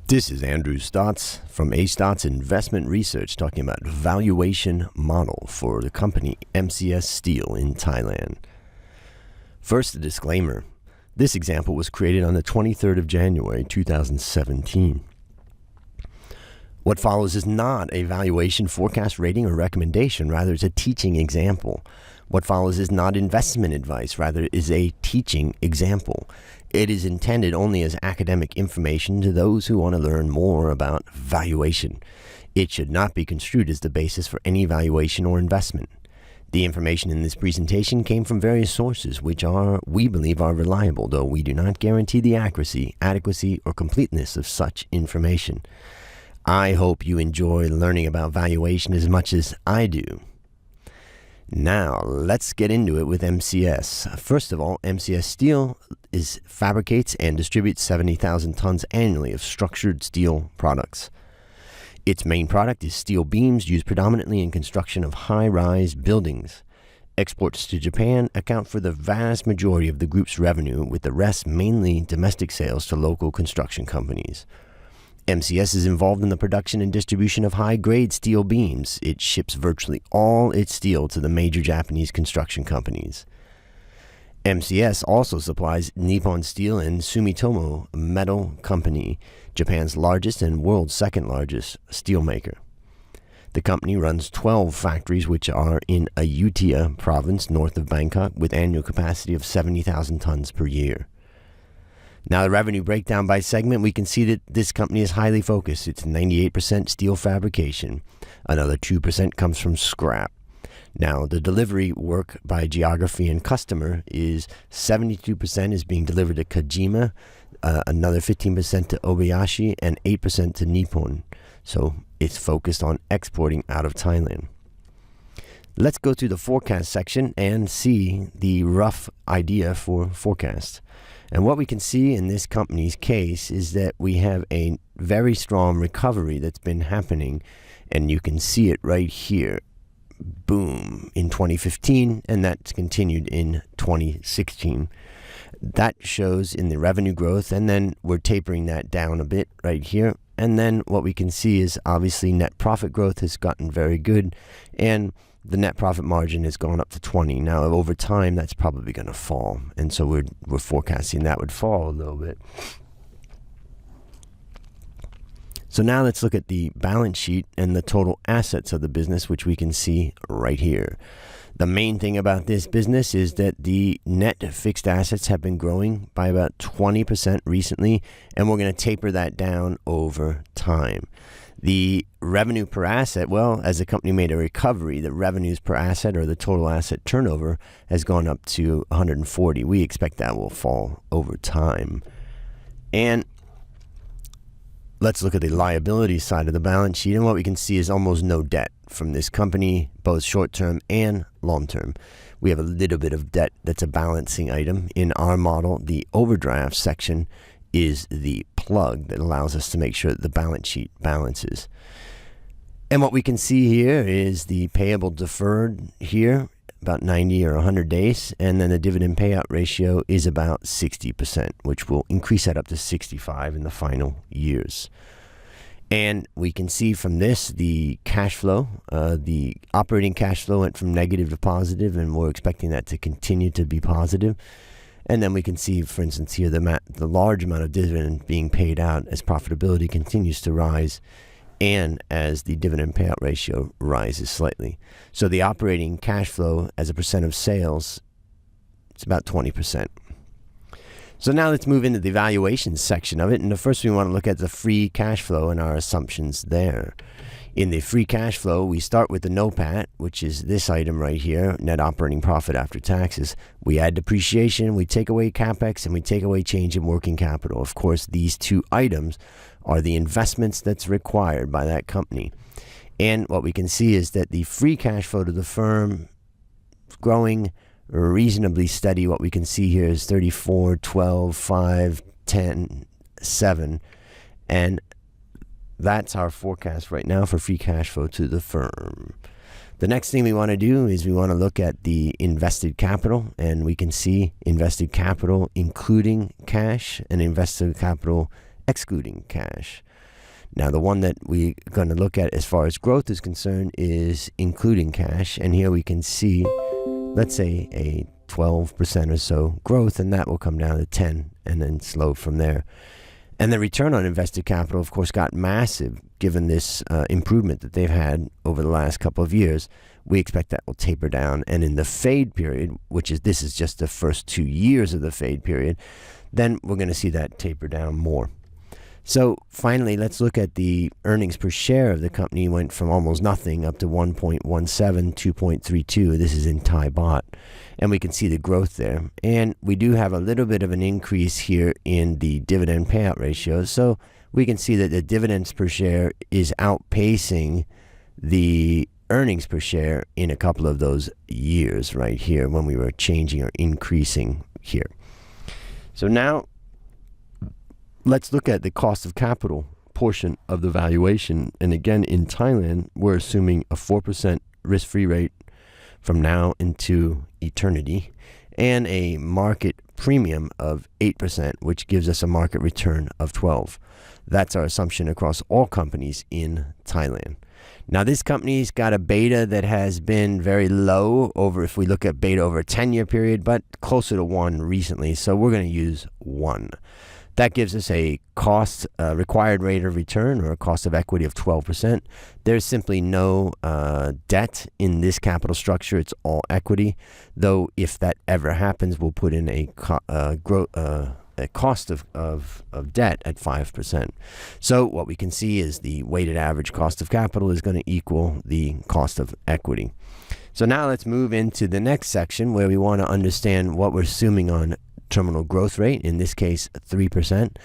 This is Andrew Stotz from Stotz Investment Research talking about valuation model for the company M.C.S. Steel in Thailand. First, a disclaimer. This example was created on the 23rd of January 2017. What follows is not a valuation, forecast, rating, or recommendation. Rather, it's a teaching example. What follows is not investment advice. Rather, it is a teaching example. It is intended only as academic information to those who want to learn more about valuation. It should not be construed as the basis for any valuation or investment. The information in this presentation came from various sources which we believe are reliable, though we do not guarantee the accuracy, adequacy, or completeness of such information. I hope you enjoy learning about valuation as much as I do. Now, let's get into it with M.C.S. First of all, M.C.S. Steel fabricates and distributes 70,000 tons annually of structured steel products. Its main product is steel beams used predominantly in construction of high-rise buildings. Exports to Japan account for the vast majority of the group's revenue, with the rest mainly domestic sales to local construction companies. M.C.S. is involved in the production and distribution of high-grade steel beams. It ships virtually all its steel to the major Japanese construction companies. M.C.S. also supplies Nippon Steel and Sumitomo Metal Company, Japan's largest and world's second largest steelmaker. The company runs 12 factories which are in Ayutthaya province north of Bangkok with annual capacity of 70,000 tons per year. Now, the revenue breakdown by segment, we can see that this company is highly focused. It's 98% steel fabrication. Another 2% comes from scrap. Now, the delivery work by geography and customer is 72% is being delivered to Kojima, another 15% to Obayashi, and 8% to Nippon. So it's focused on exporting out of Thailand. Let's go through the forecast section and see the rough idea for forecast. And what we can see in this company's case is that we have a very strong recovery that's been happening, and you can see it right here. Boom, in 2015, and that's continued in 2016. That shows in the revenue growth, and then we're tapering that down a bit right here. And then what we can see is obviously net profit growth has gotten very good, and the net profit margin has gone up to 20. Now, over time, that's probably going to fall. And so we're forecasting that would fall a little bit. So now let's look at the balance sheet and the total assets of the business, which we can see right here. The main thing about this business is that the net fixed assets have been growing by about 20% recently, and we're going to taper that down over time. The revenue per asset, well, as the company made a recovery, the revenues per asset or the total asset turnover has gone up to 140. We expect that will fall over time. And let's look at the liability side of the balance sheet. And what we can see is almost no debt from this company, both short-term and long-term. We have a little bit of debt that's a balancing item. In our model, the overdraft section is the plug that allows us to make sure that the balance sheet balances. And what we can see here is the payable deferred here, about 90 or 100 days, and then the dividend payout ratio is about 60%, which will increase that up to 65 in the final years. And we can see from this the cash flow, the operating cash flow went from negative to positive, and we're expecting that to continue to be positive. And then we can see, for instance, here the large amount of dividend being paid out as profitability continues to rise and as the dividend payout ratio rises slightly. So the operating cash flow as a percent of sales, it's about 20%. So now let's move into the valuation section of it. And the first we want to look at the free cash flow and our assumptions there. In the free cash flow, we start with the NOPAT, which is this item right here, net operating profit after taxes. We add depreciation, we take away CapEx, and we take away change in working capital. Of course, these two items are the investments that's required by that company. And what we can see is that the free cash flow to the firm is growing reasonably steady. What we can see here is 34, 12, 5, 10, 7, and that's our forecast right now for free cash flow to the firm. The next thing we want to do is we want to look at the invested capital, and we can see invested capital including cash and invested capital excluding cash. Now, the one that we're going to look at as far as growth is concerned is including cash. And here we can see, let's say, a 12% or so growth, and that will come down to 10 and then slow from there. And the return on invested capital, of course, got massive given this improvement that they've had over the last couple of years. We expect that will taper down. And in the fade period, this is just the first 2 years of the fade period, then we're going to see that taper down more. So finally, let's look at the earnings per share of the company. Went from almost nothing up to 1.17, 2.32. This is in Thai baht. And we can see the growth there. And we do have a little bit of an increase here in the dividend payout ratio. So we can see that the dividends per share is outpacing the earnings per share in a couple of those years right here when we were changing or increasing here. So now let's look at the cost of capital portion of the valuation. And again, in Thailand, we're assuming a 4% risk-free rate from now into eternity and a market premium of 8%, which gives us a market return of 12%. That's our assumption across all companies in Thailand. Now, this company's got a beta that has been very low if we look at beta over a 10-year period, but closer to 1 recently. So we're going to use 1. That gives us a cost required rate of return, or a cost of equity of 12%. There's simply no debt in this capital structure. It's all equity. Though if that ever happens, we'll put in a cost of debt at 5%. So what we can see is the weighted average cost of capital is going to equal the cost of equity. So now let's move into the next section where we want to understand what we're assuming on terminal growth rate, in this case 3%.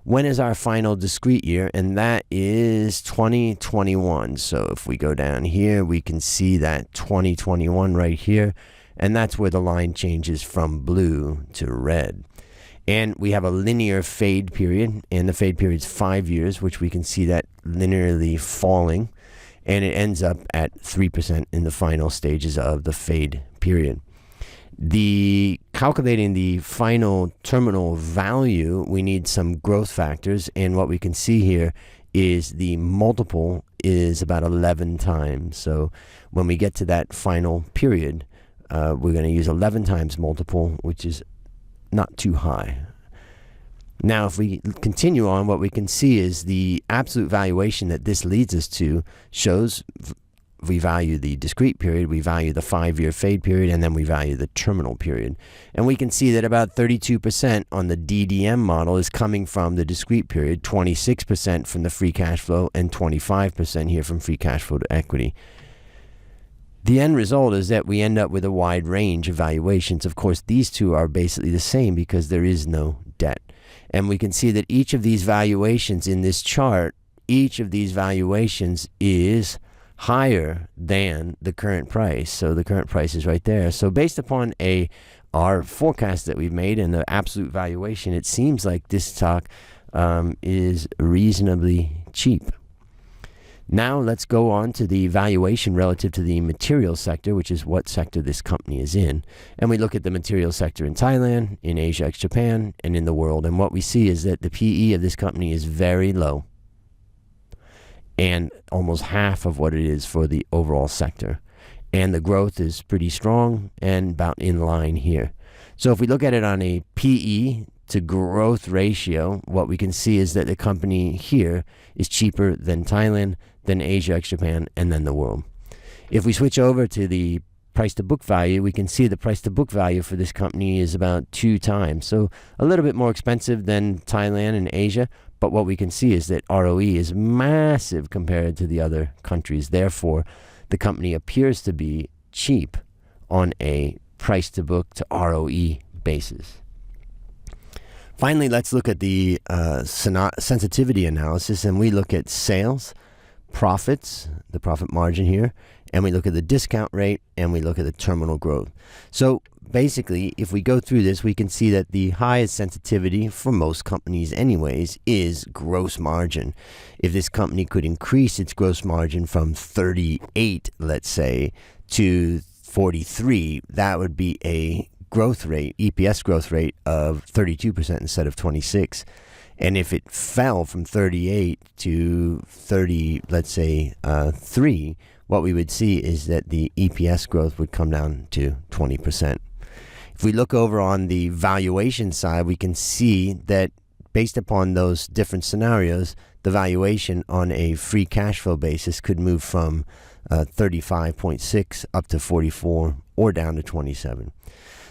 When is our final discrete year? And that is 2021. So if we go down here, we can see that 2021 right here, and that's where the line changes from blue to red. And we have a linear fade period, and the fade period is 5 years, which we can see that linearly falling, and it ends up at 3% in the final stages of the fade period. Calculating the final terminal value, we need some growth factors, and what we can see here is the multiple is about 11 times. So when we get to that final period, we're going to use 11 times multiple, which is not too high. Now, if we continue on, what we can see is the absolute valuation that this leads us to shows we value the discrete period, we value the 5-year fade period, and then we value the terminal period. And we can see that about 32% on the DDM model is coming from the discrete period, 26% from the free cash flow, and 25% here from free cash flow to equity. The end result is that we end up with a wide range of valuations. Of course, these two are basically the same because there is no debt. And we can see that each of these valuations in this chart, each of these valuations is higher than the current price. So the current price is right there. So based upon our forecast that we've made and the absolute valuation, it seems like this stock is reasonably cheap. Now let's go on to the valuation relative to the materials sector, which is what sector this company is in. And we look at the materials sector in Thailand, in Asia ex-Japan, and in the world. And what we see is that the PE of this company is very low, and almost half of what it is for the overall sector. And the growth is pretty strong and about in line here. So if we look at it on a PE to growth ratio, what we can see is that the company here is cheaper than Thailand, than Asia ex-Japan, and then the world. If we switch over to the price to book value, we can see the price to book value for this company is about 2 times. So a little bit more expensive than Thailand and Asia, but what we can see is that ROE is massive compared to the other countries. Therefore, the company appears to be cheap on a price to book to ROE basis. Finally, let's look at the sensitivity analysis, and we look at sales, profits, the profit margin here, and we look at the discount rate, and we look at the terminal growth. So basically, if we go through this, we can see that the highest sensitivity for most companies anyways is gross margin. If this company could increase its gross margin from 38, let's say, to 43, that would be a growth rate, EPS growth rate of 32% instead of 26. And if it fell from 38 to 30, let's say 3, what we would see is that the EPS growth would come down to 20%. If we look over on the valuation side, we can see that based upon those different scenarios, the valuation on a free cash flow basis could move from 35.6 up to 44 or down to 27.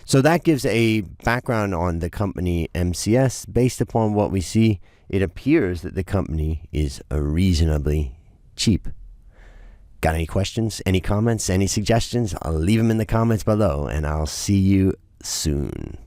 So that gives a background on the company M.C.S. Based upon what we see, it appears that the company is reasonably cheap. Got any questions, any comments, any suggestions? I'll leave them in the comments below, and I'll see you soon.